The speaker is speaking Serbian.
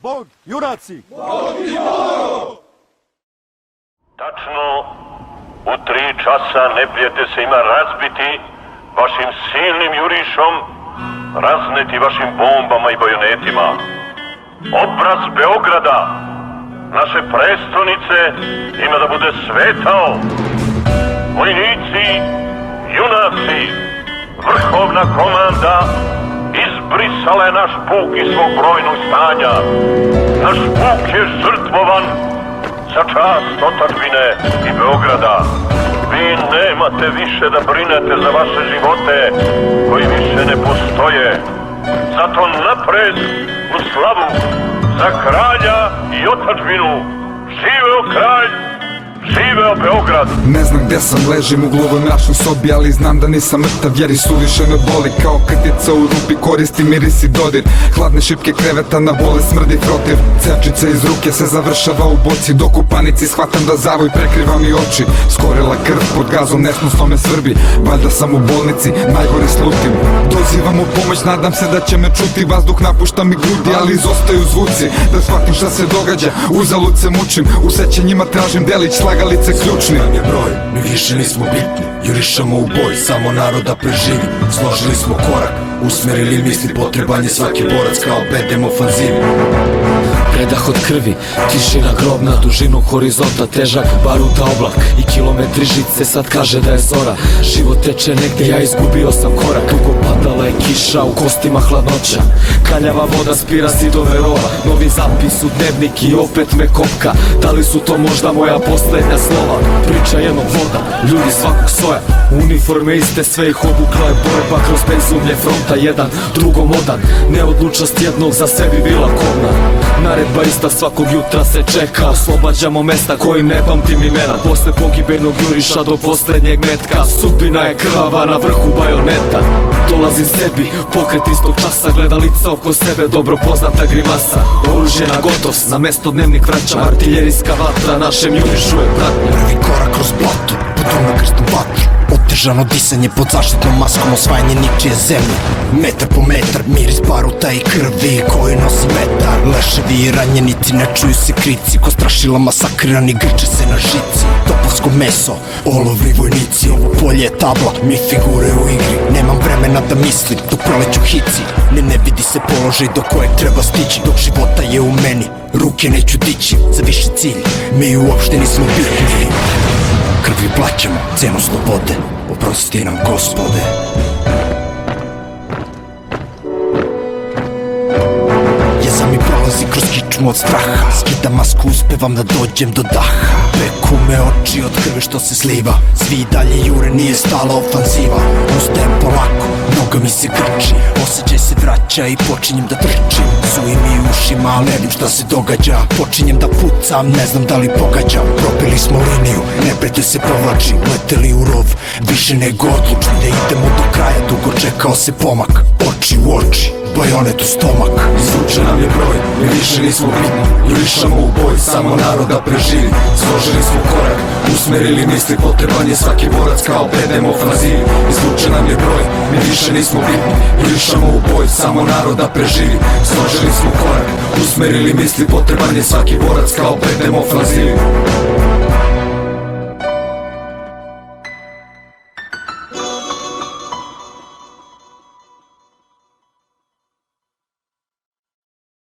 Bog, junaci! Tačno u 3 časa neprijatelj se ima razbiti vašim silnim jurišom, razneti vašim bombama i bajonetima. Obraz Beograda, naše prestonice, ima da bude svetao. Vojnici, junaci, vrhovna komanda izbrisala je naš puk iz svog brojnog stanja. Naš puk je žrtvovan za čast otadžbine i Beograda. Vi nemate više da brinete za vaše živote koji više ne postoje. Zato napred u slavu za kralja i otadžbinu. Živeo kralj! Živeo Beograd! Ne znam gdje sam, ležim u gluvo našoj sobi, ali znam da nisam mrtav jer i suviše me boli. Kao krtica u rupi koristi miris i dodir, hladne šipke kreveta na bole smrdi protiv. Cevčica iz ruke se završava u boci, dok u panici shvatam da zavoj prekriva mi oči. Skorela krv pod gazom, nesnosno me svrbi, valjda sam u bolnici, najgore slutim. Dozivam u pomoć, nadam se da će me čuti, vazduh napušta mi grudi, ali izostaju zvuci. Da shvatim šta se događa, uzalud se mučim, u sećanjima tražim delić, slagalice ključni. Nam je broj, mi više nismo bitni, jurišamo u boj, samo naroda preživi. Složili smo korak, usmerili misli, potreban je svaki borac kao bedem ofanzivi. Predah od krvi, tišina grobna, dužinu horizonta, težak baruta oblak i kilometri žice, sad kaže da je zora. Život teče negde, ja izgubio sam korak. Dugo padala je kiša, u kostima hladnoća, kaljava voda spira zidove rova. Novi zapis u dnevnik i opet me kopka, da li su to možda moja poslednja slova? Priča jednog voda, ljudi svakog svoja, uniforme iste, sve ih obukla je borba kroz bezumlje fronta, jedan drugom odan. Neodlučnost jednog za sebi bila kovna, naredba ista svakog jutra se čeka. Oslobađamo mesta kojim ne pamtim imena, posle pogibajnog juriša do poslednjeg metka. Sudbina je krvava na vrhu bajoneta, dolazim sebi, pokret istog časa, gleda lica oko sebe, dobro poznata grimasa. Oružje na gotost, na mesto dnevnik vraćam, artiljerijska vatra našem jurišu je pratnja. Prvi korak kroz blato, potom na krstom vatru, otežano disanje pod zaštitnom maskom, osvajanje ničije zemlje. Metar po metar, miris baruta i krvi koji nosi metar. Leševi i ranjenici, ne čuju se krici, ko strašila masakrirani grče se na žici. Topovsko meso, olovni vojnici, ovo polje je tabla, mi figure u igri. Nemam vremena da mislim, dok proleću hici, ne vidi se položaj do kojeg treba stići. Dok života je u meni, ruke neću dići za viši cilj, mi uopšte nismo bitni. Krvi plaćamo cenu slobode, oprosti nam Gospode. Jeza mi prolazi kroz kičmu od straha, skidam masku, uspevam da dođem do daha. Peku me oči od krve što se sliva, svi dalje jure, nije stala ofanziva. Ustajem polako, noga mi se grči, osjećaj se vraća i počinjem da trčim. Zuji mi ušima, ali ne vidim šta se događa. Počinjem da pucam, ne znam da li pogađam. Probili smo liniju, neprijatelj se povlači, leteli u rov, više nego odlučni da idemo do kraja. Dugo čekao se pomak, oči u oči, bajonet u stomak. Izvuče nam je broj, mi više nismo bitni, jurišamo u boj, samo naroda preživi. Složili smo korak, usmerili misli, potreban je svaki borac kao bedem ofanzivi. Izvuče nam je broj, mi više nismo bitni, jurišamo u boj, samo naroda preživi. Složili smo korak, usmerili misli, potreban je svaki borac kao bedem ofanzivi.